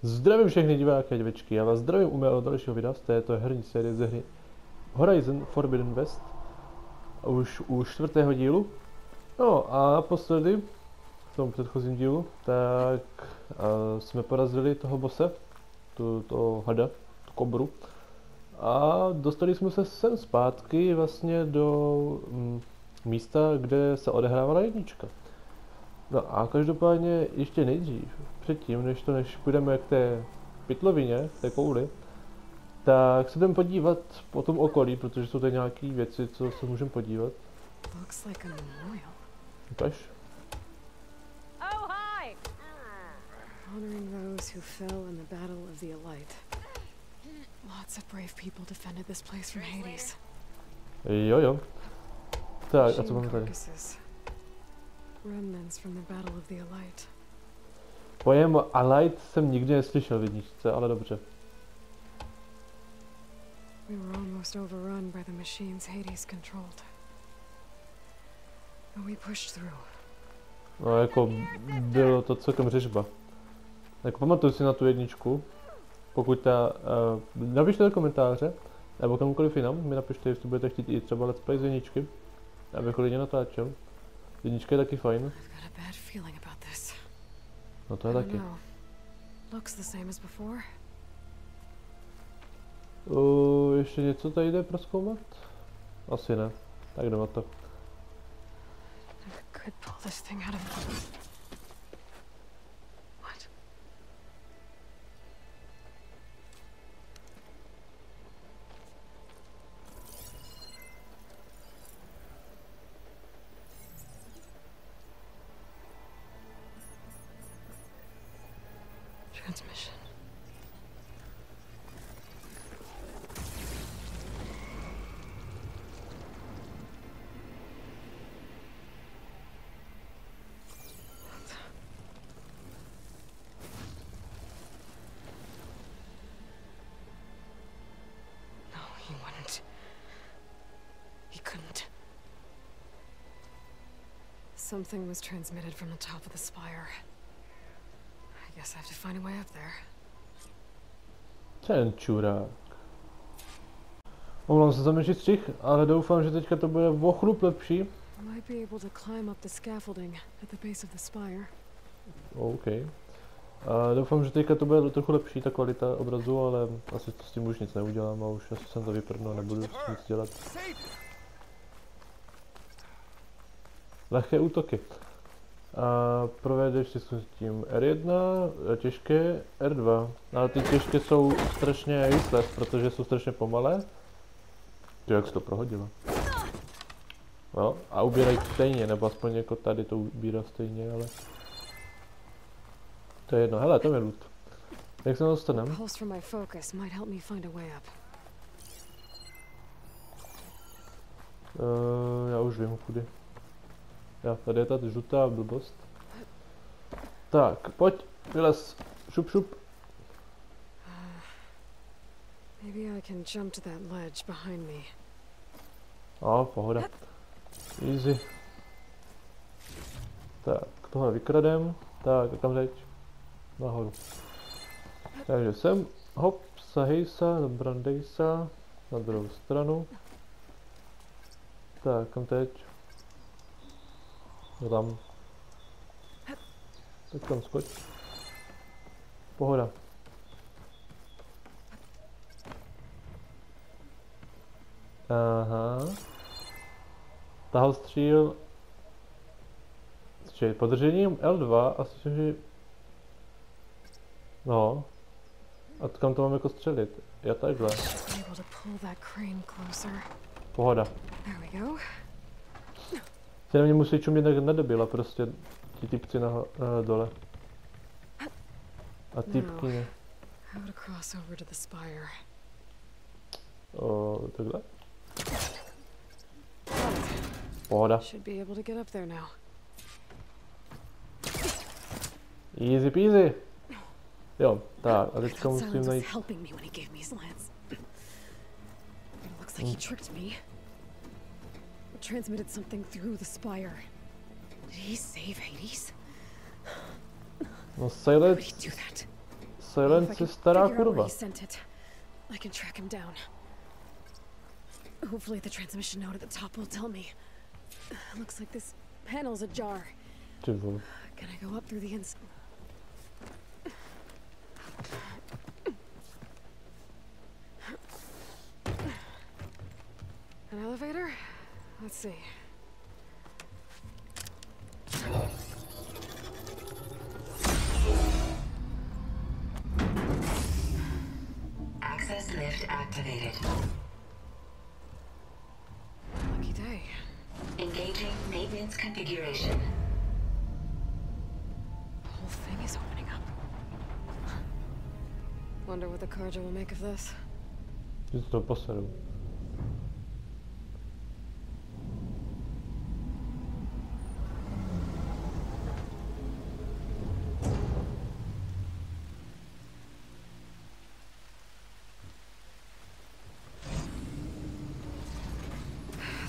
Zdravím všechny diváky a divačky, já vás zdravím u mého dalšího videa z této herní série ze hry Horizon Forbidden West. Už u 4. dílu. No a naposledy, v tom předchozím dílu, tak jsme porazili toho bose, toho hada, tu kobru. A dostali jsme se sem zpátky vlastně do místa, kde se odehrávala jednička. No a každopádně ještě nejdřív, předtím, než půjdeme k té pytlovině, k té kouli, tak se jdeme podívat po tom okolí, protože jsou tady nějaké věci, co se můžeme podívat. Ukaž. Oh, hi! Honoring those who fell in the battle of the Elite. Lots of brave people defended this place from Hades. Jo. Tak, a co máme tady? Remnants from the battle of the Elite. Pojem Elite jsem nikdy neslyšel v jedničce, ale dobře. We were almost overrun by the machines Hades controlled. But we pushed through. No jako bylo to celkem řežba. Jako pamatuju si na tu jedničku. Pokud napište do komentáře, nebo kamukoliv jinam, mi napište, jestli budete chtít i třeba let's play z jedničky, abych hodně natáčel. Jednička je taky fajn. No to je taky. Ještě něco tady jde prozkoumat? Asi ne. Tak jdeme na to. Transmission. No, he wouldn't. He couldn't. Something was transmitted from the top of the spire. I guess I have to find a way up there. Ten čurák. Omlouvám se za menší střih, ale doufám, že teďka to bude o chlup lepší. Might be able to climb up the scaffolding at the base of the spire. OK. Doufám, že teďka to bude trochu lepší, ta kvalita obrazu, ale asi to s tím už nic neudělám a už asi jsem to vyprdnul, nebudu nic dělat. Lehké útoky. Provedeš si s tím R1, těžké R2, ale ty těžké jsou strašně useless, protože jsou strašně pomalé. Ty jak se to prohodilo. No, a ubírají stejně, nebo aspoň jako tady to ubírá stejně, ale... To je jedno, hele, to je loot. Jak se dostaneme? Já už vím kudy. Tady je ta žlutá blbost. Tak, pojď, vylez, šup. Pohoda. Easy. Tak, tohle vykradem. Tak, a kam teď? Nahoru. Takže sem, hop, sahej se, brandej se, na druhou stranu. Tak, kam teď? No tam. Tak tam skoč. Pohoda. Aha. Tahal stříl. Čili podržením L2 asi, že... No. A kam to mám jako střelit? Já takhle. Pohoda. Se na mě musí čumět jak nedebila prostě ti typci na dole. A typkyně. Takhle. Pohoda. Easy peasy. Jo, tak, a teďka musím najít... Transmitted something through the spire. Did he save Hades? No Silence je stará figure out where kurva. he sent it, I can track him down. Hopefully the transmission note at the top will tell me. Looks like this panel's ajar. Ty vole. Can I go up through the inside? An elevator? Let's see. Access lift activated. Lucky day. Engaging maintenance configuration. The whole thing is opening up. Wonder what the Carja will make of this. Že to poseru.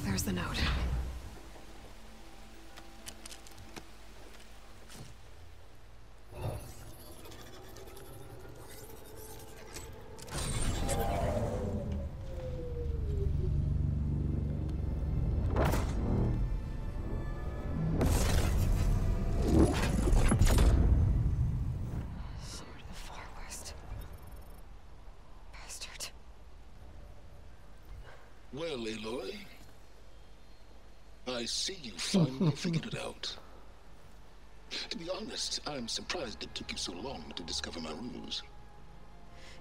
There's the note. Somewhere to the far west. Bastard. Well, Aloy, I see you finally figured it out. To be honest, I'm surprised it took you so long to discover my ruse.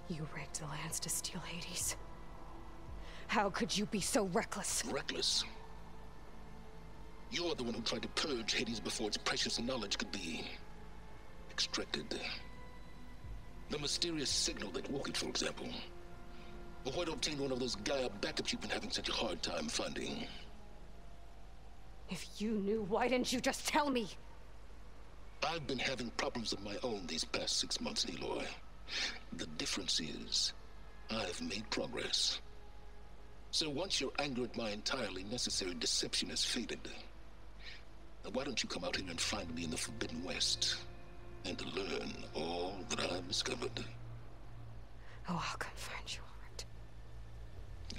You rigged the lands to steal Hades. How could you be so reckless? Reckless. You're the one who tried to purge Hades before its precious knowledge could be extracted. The mysterious signal that woke it, for example. Or why to obtain one of those Gaia backups you've been having such a hard time finding. If you knew, why didn't you just tell me? I've been having problems of my own these past 6 months, Aloy. The difference is, I've made progress. So once your anger at my entirely necessary deception has faded, why don't you come out here and find me in the Forbidden West, and learn all that I've discovered? Oh, I'll come find you, all right.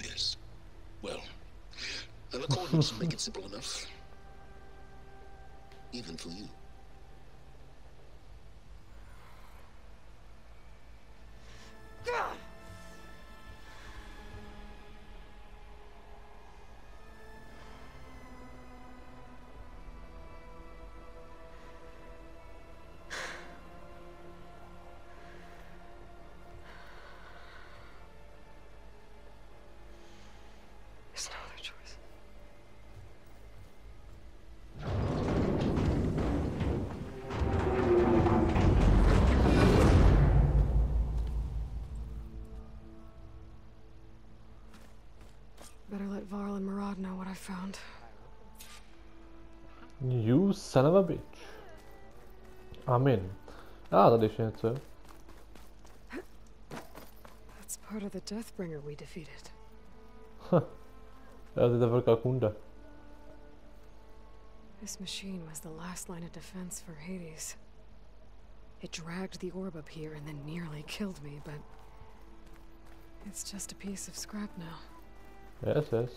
Yes. Well, the coordinates make it simple enough. Even for you. There's no other choice. Better let Varl and Murad know what I found. You son of a bitch. Amen. Tady ještě něco. That's part of the Deathbringer we defeated. Já to je velká kunda. This machine was the last line of defense for Hades. It dragged the orb up here and then nearly killed me, but it's just a piece of scrap now. Yes, yes.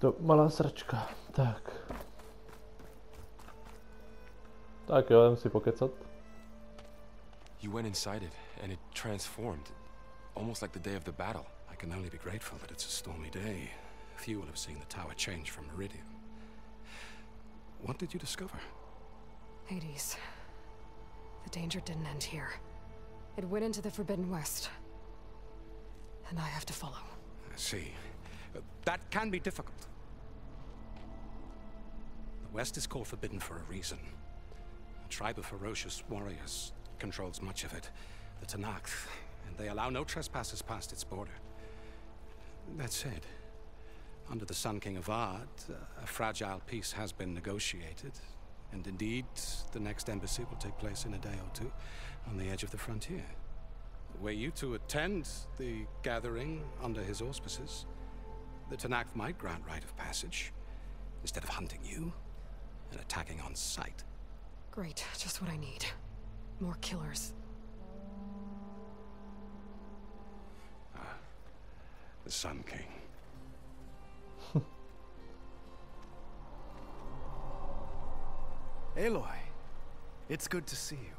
To malá sračka. Tak. Tak jo, jdem si pokecat. You went inside it, and it transformed, almost like the day of the battle. I can only be grateful that it's a stormy day. Few will have seen the tower change from Meridian. What did you discover? Hades. The danger didn't end here. It went into the Forbidden West. And I have to follow. I see. That can be difficult. The West is called Forbidden for a reason. A tribe of ferocious warriors controls much of it, the Tanakh, and they allow no trespassers past its border. That said, under the Sun King of Ard, a fragile peace has been negotiated, and indeed, the next embassy will take place in a day or two on the edge of the frontier. Were you to attend the gathering under his auspices, the Tanakh might grant right of passage, instead of hunting you and attacking on sight. Great, just what I need. More killers. The Sun King. Aloy, it's good to see you.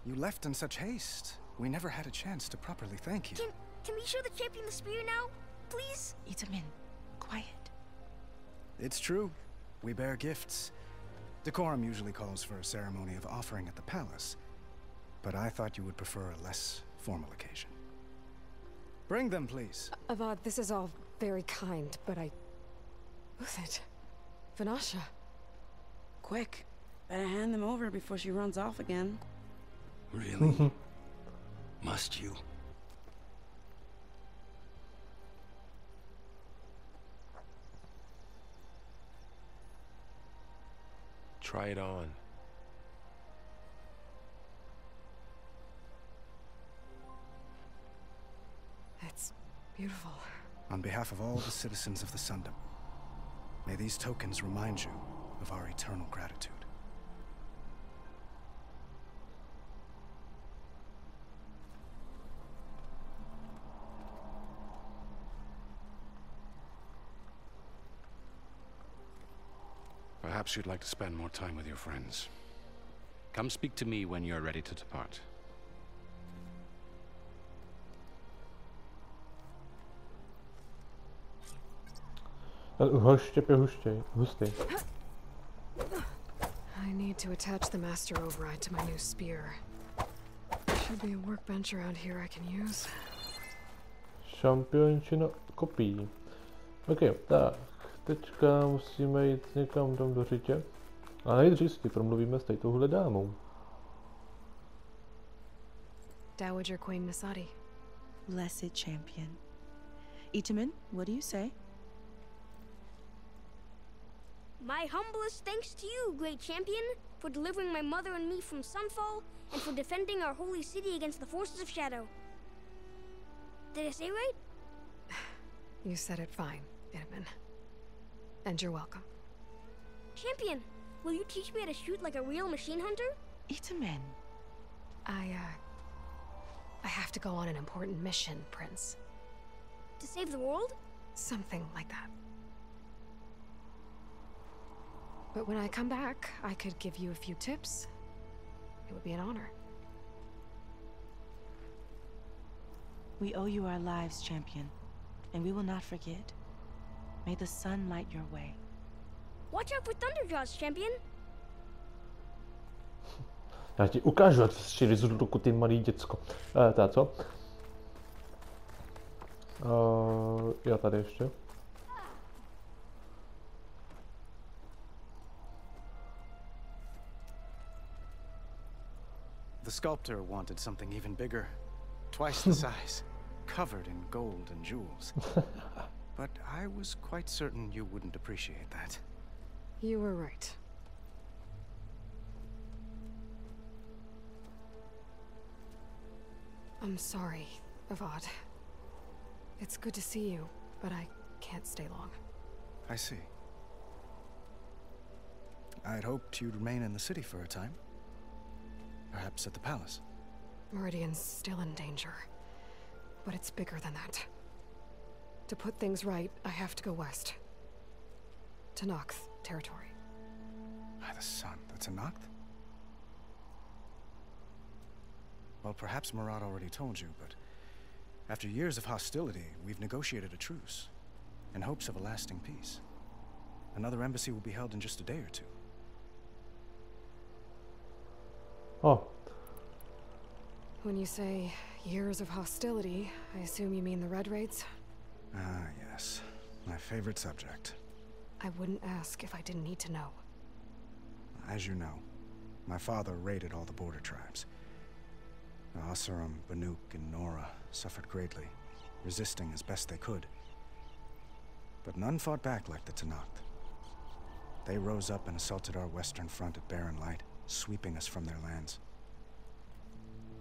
You left in such haste. We never had a chance to properly thank you. Can we show the champion the spear now? Please? Itamin, quiet. It's true. We bear gifts. Decorum usually calls for a ceremony of offering at the palace, but I thought you would prefer a less formal occasion. Bring them, please. Avad, this is all very kind, but Who's it? Vanasha. Quick, better hand them over before she runs off again. Really? Must you? Try it on. It's beautiful. On behalf of all the citizens of the Sundom, may these tokens remind you of our eternal gratitude. Perhaps you'd like to spend more time with your friends. Come speak to me when you're ready to depart. Hustý. I need to attach the master override to my new spear. Should be a workbench around here I can use. Šampiončina kopií. OK, tak. Teďka musíme jít někam tam do řitě. A nejdřív si promluvíme s touhle dámou. Dowager Queen Nasadi. Blessed champion. Itamin, what do you say? My humblest thanks to you, great champion, for delivering my mother and me from Sunfall, and for defending our holy city against the forces of Shadow. Did I say right? You said it fine, Itamin. And you're welcome. Champion, will you teach me how to shoot like a real machine hunter? Itamin. I have to go on an important mission, Prince. To save the world? Something like that. But when I come back, I could give you a few tips. It would be an honor. We owe you our lives, champion, and we will not forget. May the sun light your way. Watch out for Thunderjaws, champion. Já ti ukážu, jak si vyzruku, ty malý děcko. Ta co? Já tady ještě. The sculptor wanted something even bigger. Twice the size. Covered in gold and jewels. But I was quite certain you wouldn't appreciate that. You were right. I'm sorry, Avad. It's good to see you, but I can't stay long. I see. I'd hoped you'd remain in the city for a time. Perhaps at the palace. Meridian's still in danger. But it's bigger than that. To put things right, I have to go west. To Nox territory. By the sun, that's a Noct? Well, perhaps Marat already told you, but after years of hostility, we've negotiated a truce, in hopes of a lasting peace. Another embassy will be held in just a day or two. Oh. When you say years of hostility, I assume you mean the Red Raids? Ah, yes. My favorite subject. I wouldn't ask if I didn't need to know. As you know, my father raided all the border tribes. Asurum, Banuk, and Nora suffered greatly, resisting as best they could. But none fought back like the Tenakth. They rose up and assaulted our western front at Barren Light, sweeping us from their lands.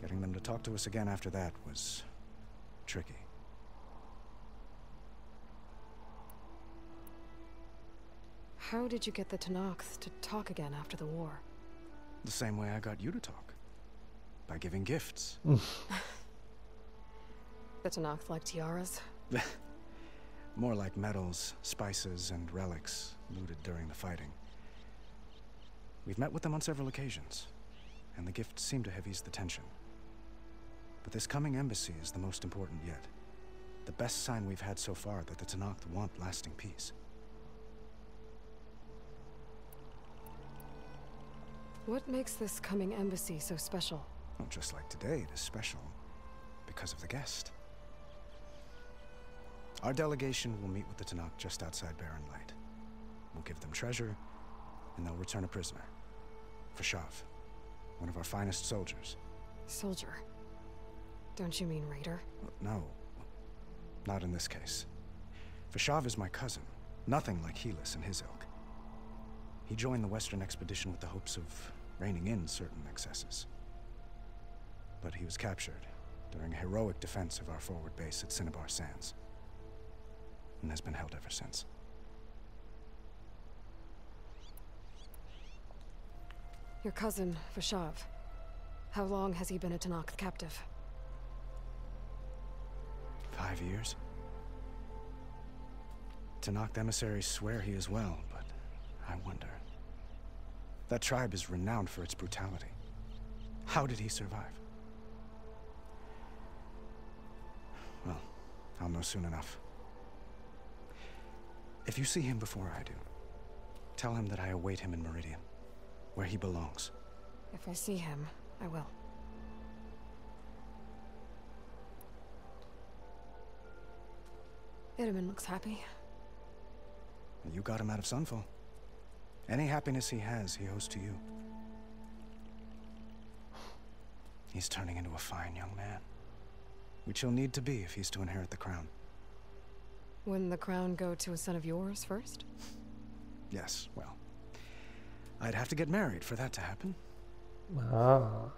Getting them to talk to us again after that was tricky. How did you get the Tenakth to talk again after the war? The same way I got you to talk. by giving gifts. The Tanakh like tiaras? More like medals, spices, and relics looted during the fighting. We've met with them on several occasions, and the gifts seem to have eased the tension. But this coming embassy is the most important yet. The best sign we've had so far that the Tanakh want lasting peace. What makes this coming embassy so special? Well, just like today, it is special because of the guest. Our delegation will meet with the Tanakh just outside Barren Light. We'll give them treasure, and they'll return a prisoner. Vashav, one of our finest soldiers. Soldier? Don't you mean raider? No, not in this case. Vashav is my cousin, nothing like Helis and his ilk. He joined the Western expedition with the hopes of reining in certain excesses. But he was captured during a heroic defense of our forward base at Cinnabar Sands, and has been held ever since. Your cousin, Vashav. How long has he been a Tanakh captive? 5 years. Tanakh emissaries swear he is well, but I wonder. That tribe is renowned for its brutality. How did he survive? Well, I'll know soon enough. If you see him before I do, tell him that I await him in Meridian, where he belongs. If I see him, I will. Itaman looks happy. You got him out of Sunfall. Any happiness he has, he owes to you. He's turning into a fine young man, which he'll need to be if he's to inherit the crown. Wouldn't the crown go to a son of yours first? Yes, well, I'd have to get married for that to happen. Ah.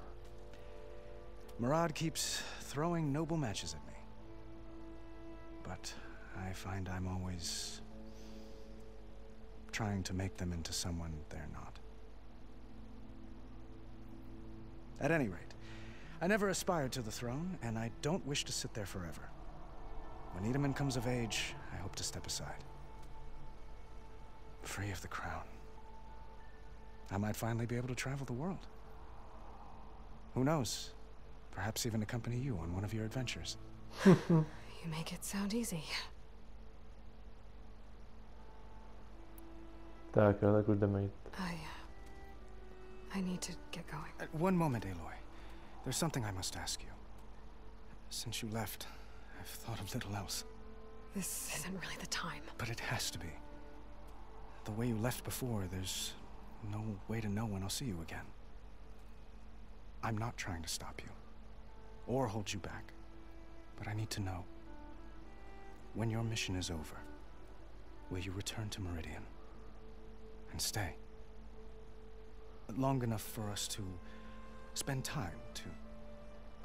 Murad keeps throwing noble matches at me. But I find I'm always trying to make them into someone they're not. At any rate, I never aspired to the throne, and I don't wish to sit there forever. When Itaman comes of age, I hope to step aside. Free of the crown. I might finally be able to travel the world. Who knows? Perhaps even accompany you on one of your adventures. You make it sound easy. Tak jo, tak už jdeme jít. I need to get going. One moment, Aloy. There's something I must ask you. Since you left, I've thought of little else. This isn't really the time. But it has to be. The way you left before, there's no way to know when I'll see you again. I'm not trying to stop you, or hold you back. But I need to know. When your mission is over, will you return to Meridian? And stay? Long enough for us to spend time to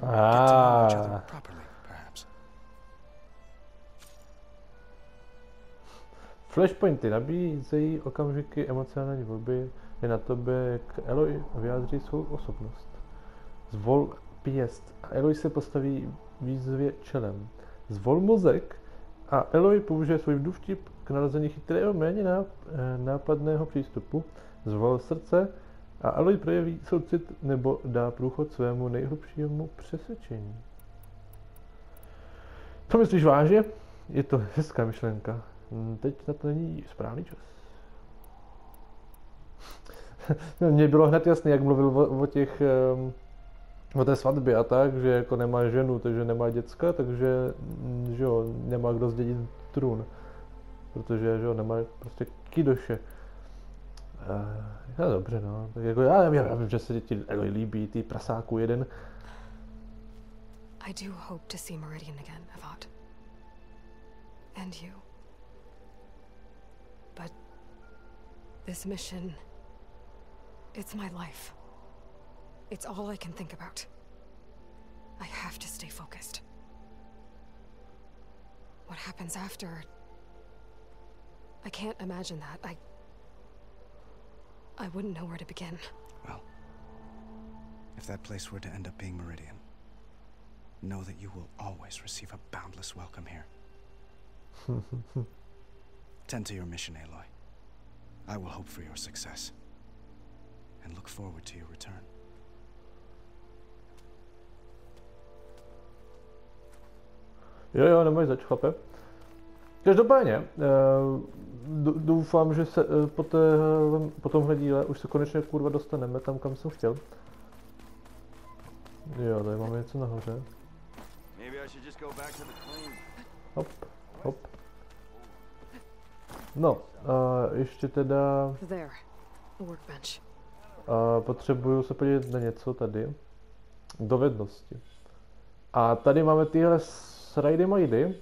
get to know each other properly, perhaps. Flashpointy nabízejí okamžiky emocionální volby. Je na tobě, jak Aloy vyjádří svou osobnost. Zvol pěst a Aloy se postaví výzvě čelem. Zvol mozek a Aloy použije svůj vduvtip k nalezení chytrého, méně nápadného přístupu. Zvol srdce a Aloy projeví soucit nebo dá průchod svému nejhlubšímu přesvědčení. Co myslíš vážně? Je to hezká myšlenka. Teď na to není správný čas. Mně bylo hned jasné, jak mluvil o té svatbě a tak, že jako nemá ženu, takže nemá děcka, takže že jo, nemá kdo zdědit trůn. Protože že jo, nemá prostě kidoše. No dobře, no. Tak jako já vím, že se ti líbí, ty prasáku jeden. I do hope to see Meridian again, Avad. And you. But this mission, it's my life. It's all I can think about. I have to stay focused. What happens after? I can't imagine that. I wouldn't know where to begin. Well, If that place were to end up being Meridian, know that you will always receive a boundless welcome here. Tend to your mission, Aloy. I will hope for your success. And look forward to your return. Jo, nemáš zač, chlape. Každopádně, doufám, že se po tomhle díle už se konečně kurva dostaneme tam, kam jsem chtěl. Jo, tady máme něco nahoře. Hop, hop. No, ještě teda... potřebuju se podívat na něco tady. Dovednosti. A tady máme tyhle srajdy majdy.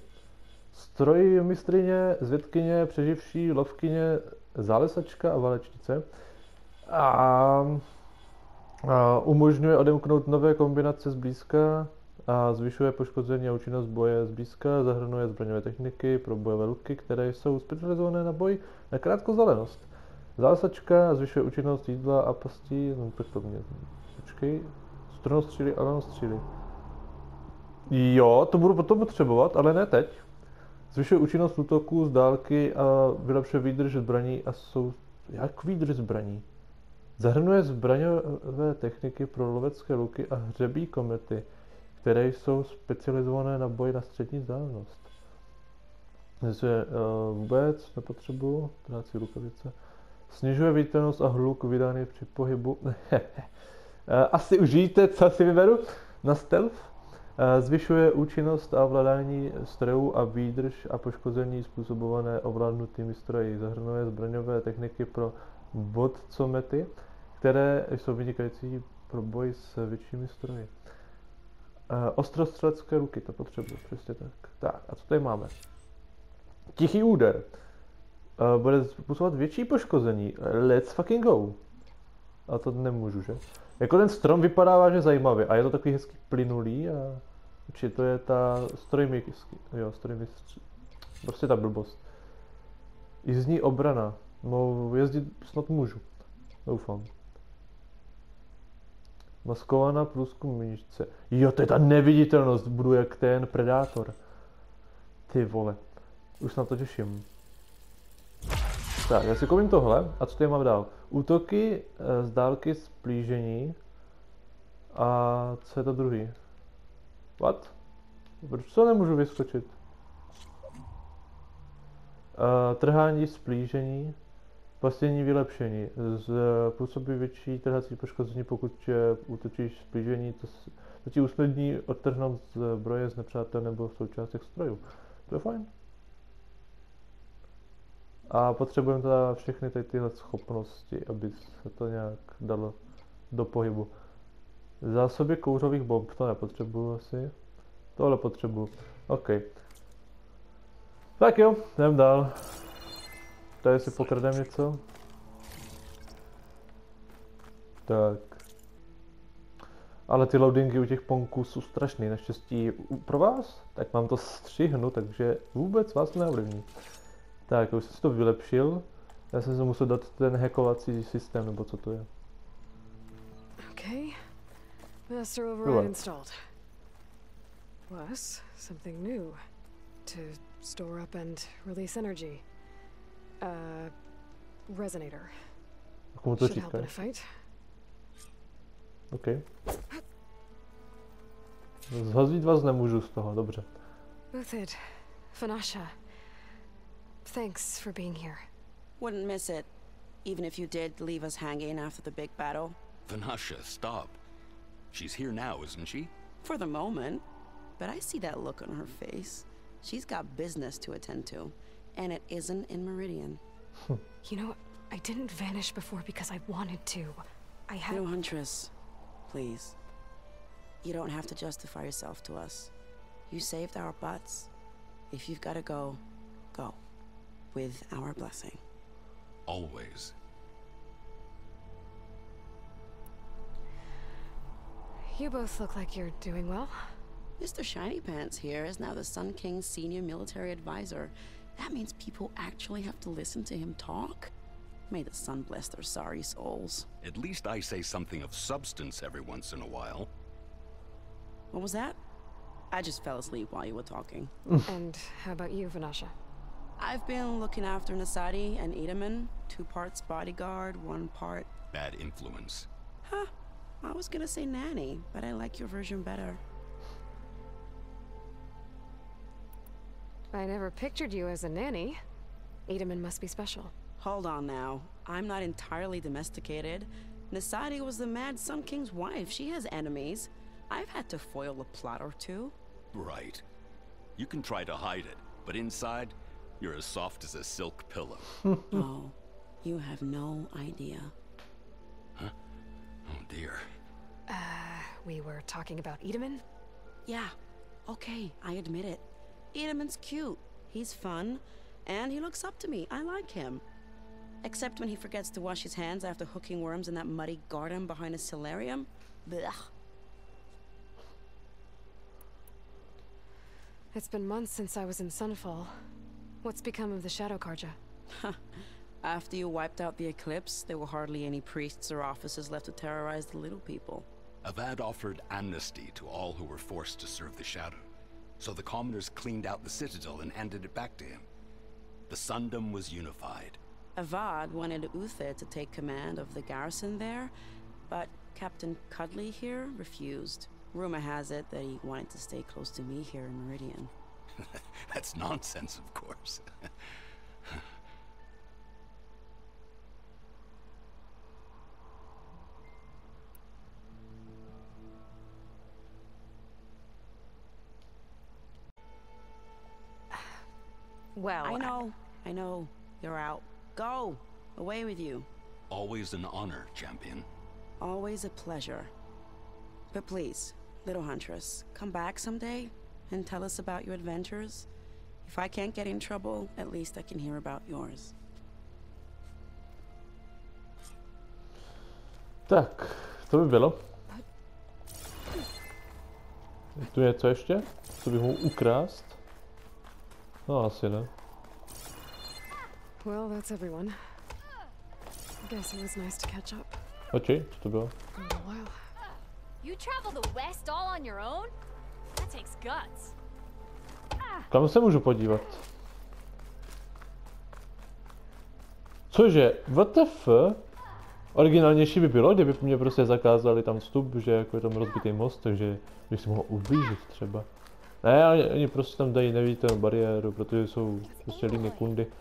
Stroj mistryně, zvědkyně, přeživší, lovkyně, zálesačka a válečnice. A umožňuje odemknout nové kombinace zblízka a zvyšuje poškození a účinnost boje zblízka, zahrnuje zbraňové techniky pro bojové luky, které jsou specializované na boj na krátkou vzdálenost. Zálesačka zvyšuje účinnost jídla a pastí, no tak to mě, počkej, strunostříly a lanostříly. Jo, to budu potom potřebovat, ale ne teď. Zvyšuje účinnost útoků z dálky a vylepšuje výdrž zbraní a jsou... Jak výdrž zbraní? Zahrnuje zbraňové techniky pro lovecké luky a hřebí komety, které jsou specializované na boj na střední vzdálenost. Takže vůbec nepotřebuju, trácí rukavice. Snižuje viditelnost a hluk vydaný při pohybu. Asi užijte, co si vyberu na stealth. Zvyšuje účinnost a ovládání strojů a výdrž a poškození způsobované ovládnutými stroji. Zahrnuje zbraňové techniky pro vodcomety, které jsou vynikající pro boj s většími stroji. Ostrostřelecké luky, to potřebuji, přesně tak. Tak, a co tady máme? Tichý úder. Bude způsobovat větší poškození. Let's fucking go. A to nemůžu, že? Jako ten strom vypadá vážně zajímavě a je to takový hezký plynulý a... Či to je ta strojmistří. Jo, strojmistří. Prostě ta blbost. Jízdní obrana. No, jezdit snad můžu. Doufám. Maskovaná průzkumnice. Jo, to je ta neviditelnost. Budu jak ten predátor. Ty vole. Už se na to těším. Tak, já si koupím tohle. A co tady mám dál? Útoky z dálky splížení. A co je to druhý? What? Proč to nemůžu vyskočit? Trhání splížení. Pastění vylepšení. Působí větší trhací poškození, pokud útočíš splížení. To ti usnadní odtrhnout zbroje z nepřátel nebo součástech strojů. To je fajn. A potřebujeme teda všechny tyhle schopnosti, aby se to nějak dalo do pohybu. Zásoby kouřových bomb, to nepotřebuju asi. Tohle potřebuju. OK. Tak jo, jdem dál. Tady si pokradem něco. Tak. Ale ty loadingy u těch ponků jsou strašný, naštěstí pro vás. Tak mám to střihnu, takže vůbec vás neovlivní. Tak, už jsem si to vylepšil. Já jsem si musel dát ten hackovací systém, nebo co to je. Okay. Master override installed. Plus, something new. To store up and release energy. Resonator. Komu to Should help in a fight. OK. Zhazit vás nemůžu z toho, dobře. Uthid, Vanasha. Thanks for being here. Wouldn't miss it, even if you did leave us hanging after the big battle. Vanasha, stop. She's here now, isn't she? For the moment. But I see that look on her face. She's got business to attend to, and it isn't in Meridian. You know, I didn't vanish before because I wanted to. I had... No, Huntress. Please. You don't have to justify yourself to us. You saved our butts. If you've got to go, go. With our blessing. Always. You both look like you're doing well. Mr. Shiny Pants here is now the Sun King's senior military advisor. That means people actually have to listen to him talk? May the sun bless their sorry souls. At least I say something of substance every once in a while. What was that? I just fell asleep while you were talking. And how about you, Vanasha? I've been looking after Nasadi and Edaman. 2 parts bodyguard, 1 part... Bad influence. Huh. I was gonna say nanny, but I like your version better. I never pictured you as a nanny. Edaman must be special. Hold on now. I'm not entirely domesticated. Nasadi was the Mad Sun King's wife. She has enemies. I've had to foil a plot or 2. Right. You can try to hide it, but inside, you're as soft as a silk pillow. Oh, you have no idea. Huh? Oh dear. We were talking about Edaman? Yeah, okay, I admit it. Edaman's cute. He's fun, and he looks up to me. I like him. Except when he forgets to wash his hands after hooking worms in that muddy garden behind a solarium. Blech. It's been months since I was in Sunfall. What's become of the Shadow Karja? After you wiped out the eclipse, there were hardly any priests or officers left to terrorize the little people. Avad offered amnesty to all who were forced to serve the Shadow. So the commoners cleaned out the citadel and handed it back to him. The Sundom was unified. Avad wanted Uther to take command of the garrison there, but Captain Cudley here refused. Rumor has it that he wanted to stay close to me here in Meridian. That's nonsense, of course. Well, I know. You're out. Go! Away with you. Always an honor, champion. Always a pleasure. But please, little huntress, come back someday and tell us about your adventures. If I can't get in trouble, at least I can hear about yours. Tak, to by bylo. Je tu něco ještě? Co bych mohl ukrást? No asi ne. Well, that's everyone. I guess it was nice to catch up. Oči, co to bylo? In a while. You travel the West all on your own? That takes guts. Kam se můžu podívat? Cože? WTF? Originálnější by bylo, kdyby mě prostě zakázali tam vstup, že jako je tam rozbitý most, takže bych si mohl ublížit třeba. Ne, oni prostě tam dají neviditelnou bariéru, protože jsou prostě líní kundy.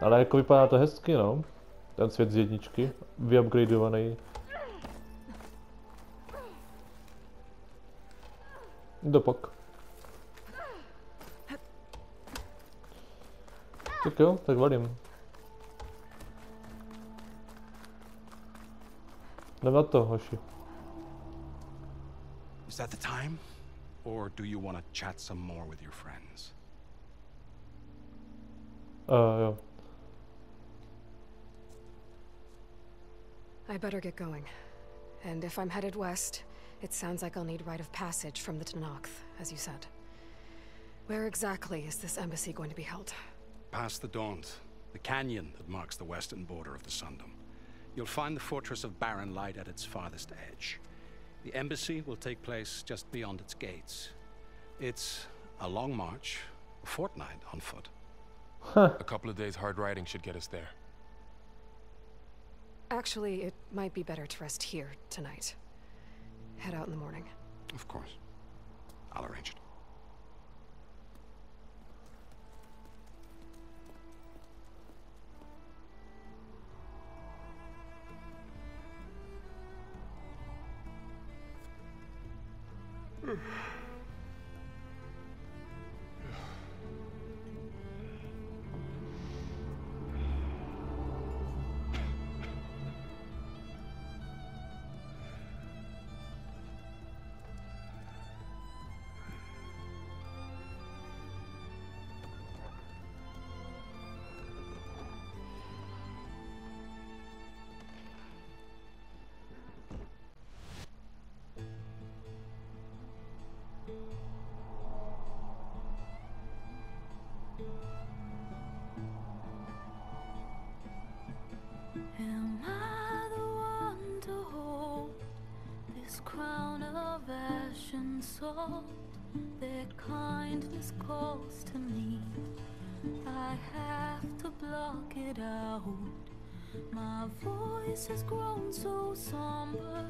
Ale jako vypadá to hezky, no. Ten svět z 1, vyupgradeovaný. Dopok. Tak jo, tak valím. Jdem na to, hoši. Is that the time? Or do you want to chat some more with your friends? Jo. I better get going. And if I'm headed west, it sounds like I'll need rite of passage from the Tenakth, as you said. Where exactly is this embassy going to be held? Past the Daunt, the canyon that marks the western border of the Sundom. You'll find the fortress of Barren Light at its farthest edge. The embassy will take place just beyond its gates. It's a long march, a fortnight on foot. A couple of days hard riding should get us there. Actually, it might be better to rest here tonight. Head out in the morning. Of course. I'll arrange it. flesh and salt, their kindness calls to me. I have to block it out. My voice has grown so somber,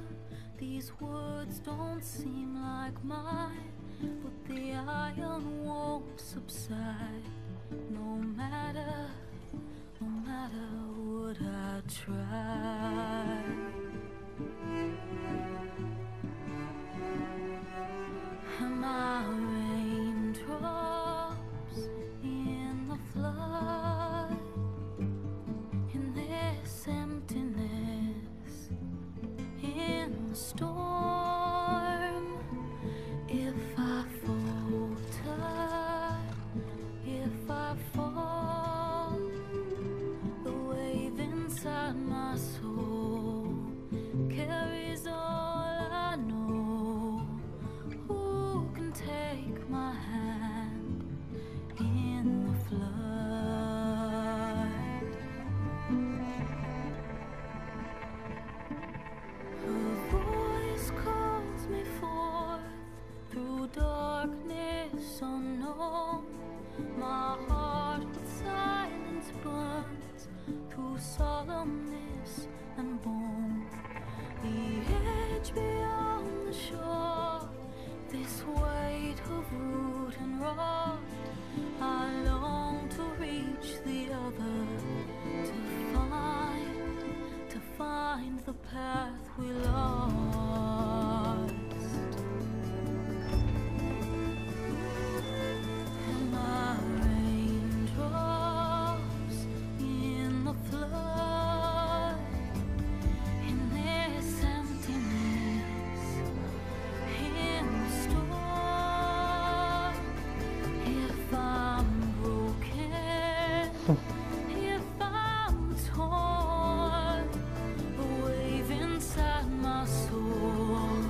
these words don't seem like mine, but the iron won't subside. No matter what I try. My raindrops in the flood, in this emptiness, in the storm. If I falter, if I fall, the wave inside my soul carries all I know. Who can take my hand in the flood? Her voice calls me forth through darkness unknown. My heart with silence burns through solemnness and bone. The edge beyond the shore, this weight of root and rot, I long to reach the other, to find the path we lost. And my raindrops in the flood, in this emptiness, in the storm. If I'm broken, if I'm torn, the wave inside my soul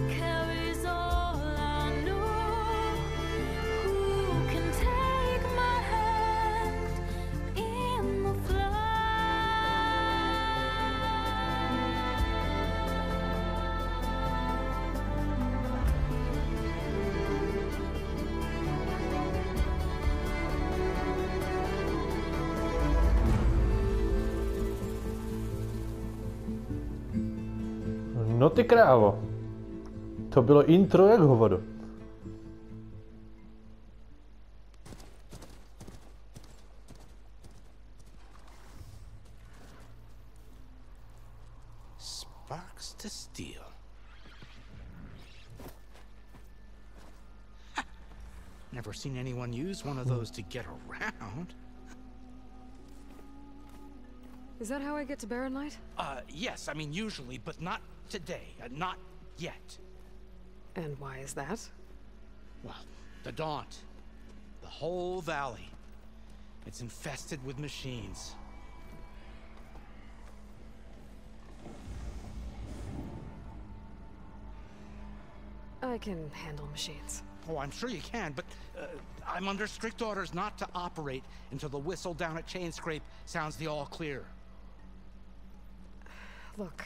carries all I know. Who can take my hand in the flood? No ty krávo. To bylo intro jak hovado. Sparks to steel. Never seen anyone use one of those to get around. Is that how I get to Barren Light? Yes, I mean usually, but not today. Not yet. And why is that? Well, the Daunt. The whole valley. It's infested with machines. I can handle machines. Oh, I'm sure you can, but I'm under strict orders not to operate until the whistle down at Chain Scrape sounds the all clear. Look,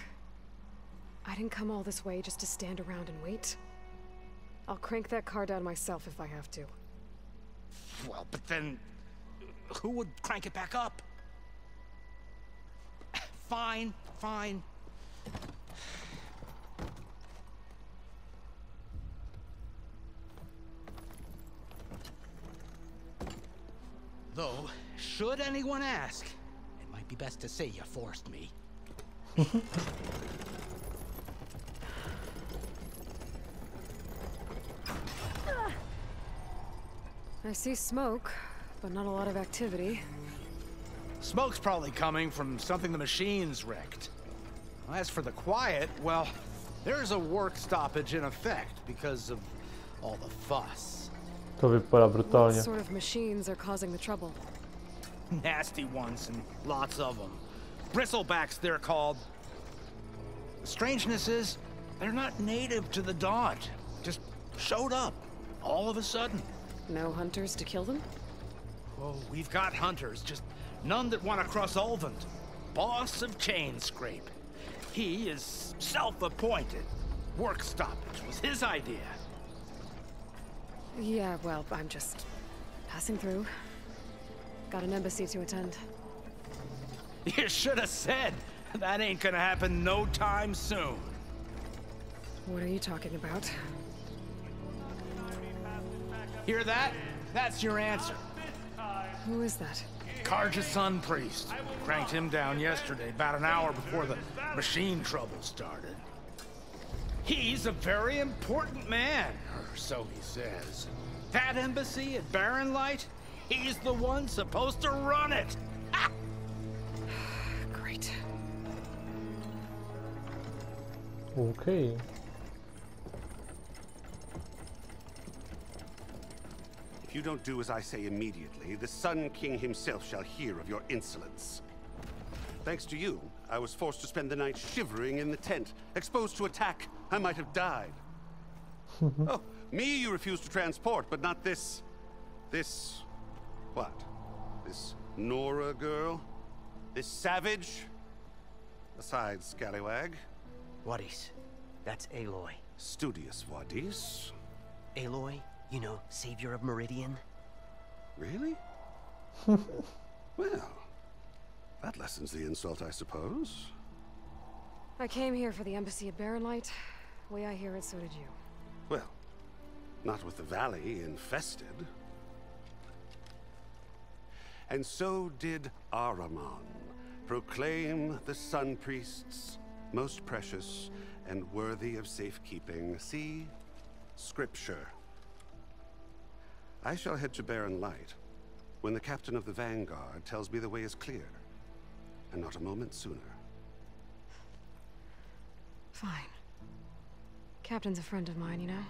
I didn't come all this way just to stand around and wait. I'll crank that car down myself if I have to. Well, but then who would crank it back up? Fine, fine. Though, should anyone ask, it might be best to say you forced me. I see smoke, but not a lot of activity. Smoke's probably coming from something the machines wrecked. As for the quiet, well, there's a work stoppage in effect because of all the fuss. To vypadá brutálně. What sort of machines are causing the trouble? Nasty ones, and lots of them. Bristlebacks, they're called. The strangeness is, they're not native to the Daunt. Just showed up, all of a sudden. No hunters to kill them? Oh, we've got hunters, just none that want to cross Ulvund. Boss of Chain Scrape. He is self-appointed. work stoppage was his idea. Yeah, well, I'm just passing through. Got an embassy to attend. You should have said. That ain't gonna happen no time soon. What are you talking about? Hear that? That's your answer. Who is that? Karja's son priest. Cranked him down yesterday, about an hour before the machine trouble started. He's a very important man, or so he says. That embassy at Barren Light, he's the one supposed to run it. Ha! Great. Okay. If you don't do as I say immediately, the Sun King himself shall hear of your insolence. Thanks to you, I was forced to spend the night shivering in the tent. Exposed to attack, I might have died. Oh, me you refuse to transport, but not this... what? This Nora girl? This savage? Besides, scallywag. Wadis. That's Aloy. Studious Wadis. Aloy, you know, savior of Meridian. Really? Well, that lessens the insult, I suppose. I came here for the embassy at Barren Light. Way I hear it, so did you. Well, not with the valley infested. And so did Ahriman, proclaim the Sun Priests most precious and worthy of safekeeping. See Scripture. I shall head to Barren Light when the captain of the Vanguard tells me the way is clear, and not a moment sooner. Fine. Captain's a friend of mine, you know?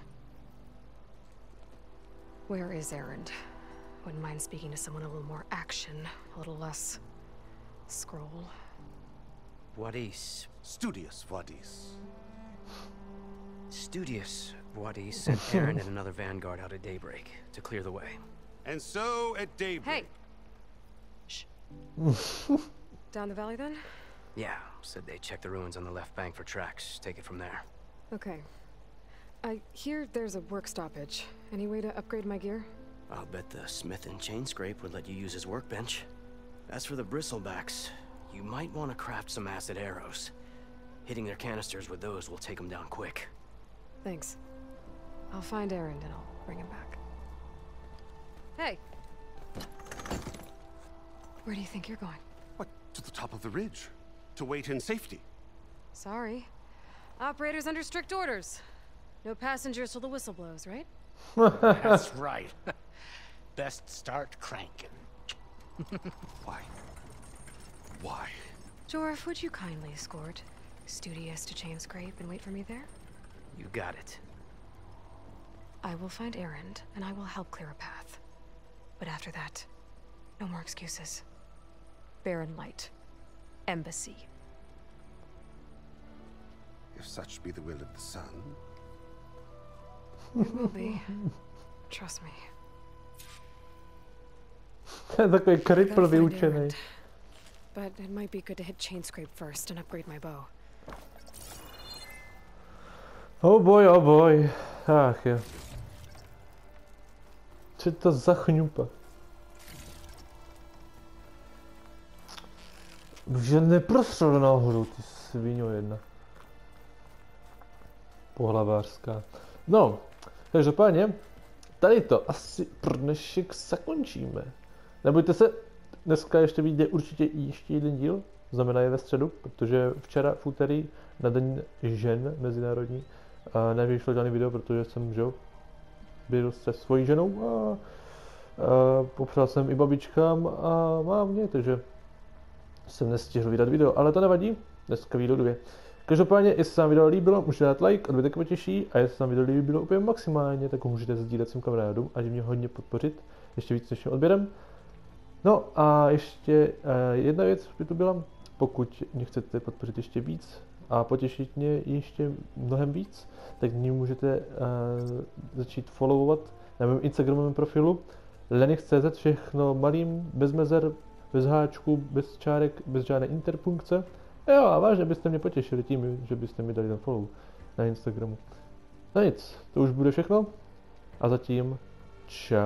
Where is Erend? Wouldn't mind speaking to someone a little more action, a little less... scroll. Wadis. Studious Wadis. Studious Wadis sent Aaron and another vanguard out at daybreak to clear the way. And so at daybreak... Hey! Shh. Down the valley then? Yeah, said they checked the ruins on the left bank for tracks. Take it from there. Okay. I hear there's a work stoppage. Any way to upgrade my gear? I'll bet the smith and chain scrape would let you use his workbench. As for the bristlebacks, you might want to craft some acid arrows. Hitting their canisters with those will take them down quick. Thanks. I'll find Erend and I'll bring him back. Hey! Where do you think you're going? What, to the top of the ridge? To wait in safety? Sorry. Operator's under strict orders. No passengers till the whistle blows, right? That's right. Best start cranking. Why? Why? Jorf, would you kindly escort Studious to chain scrape and wait for me there? You got it. I will find Erend, and I will help clear a path. But after that, no more excuses. Barren Light. Embassy. If such be the will of the sun. It will be. Trust me. To je takový kripl vyučený. But it might be good to hit chain scrape first and upgrade my bow. Oh boy. Ach jo. Co je to za chňupa? Že neprostřel nahoru, ty sviňo jedna. Pohlavářská. No, každopádně, tady to asi pro dnešek zakončíme. Nebojte se, dneska ještě vyjde určitě ještě jeden díl, znamená je ve středu, protože včera v úterý na den žen mezinárodní nevyšlo žádný video, protože jsem, že jo, byl se svojí ženou a popřál jsem i babičkám a mámě, takže jsem nestihl vydat video, ale to nevadí, dneska video 2. Každopádně, jestli se vám video líbilo, můžete dát like, odbětek potěší, a jestli se vám video líbilo úplně maximálně, tak ho můžete sdílet svým kamarádům a mě hodně podpořit, ještě víc než odběrem. No a ještě jedna věc by tu byla, pokud mě chcete podpořit ještě víc a potěšit mě ještě mnohem víc, tak mě můžete začít followovat na mém Instagramovém profilu lenix.cz, všechno malým, bez mezer, bez háčků, bez čárek, bez žádné interpunkce. Jo, a vážně byste mě potěšili tím, že byste mi dali ten follow. na Instagramu. No nic, to už bude všechno. A zatím čau.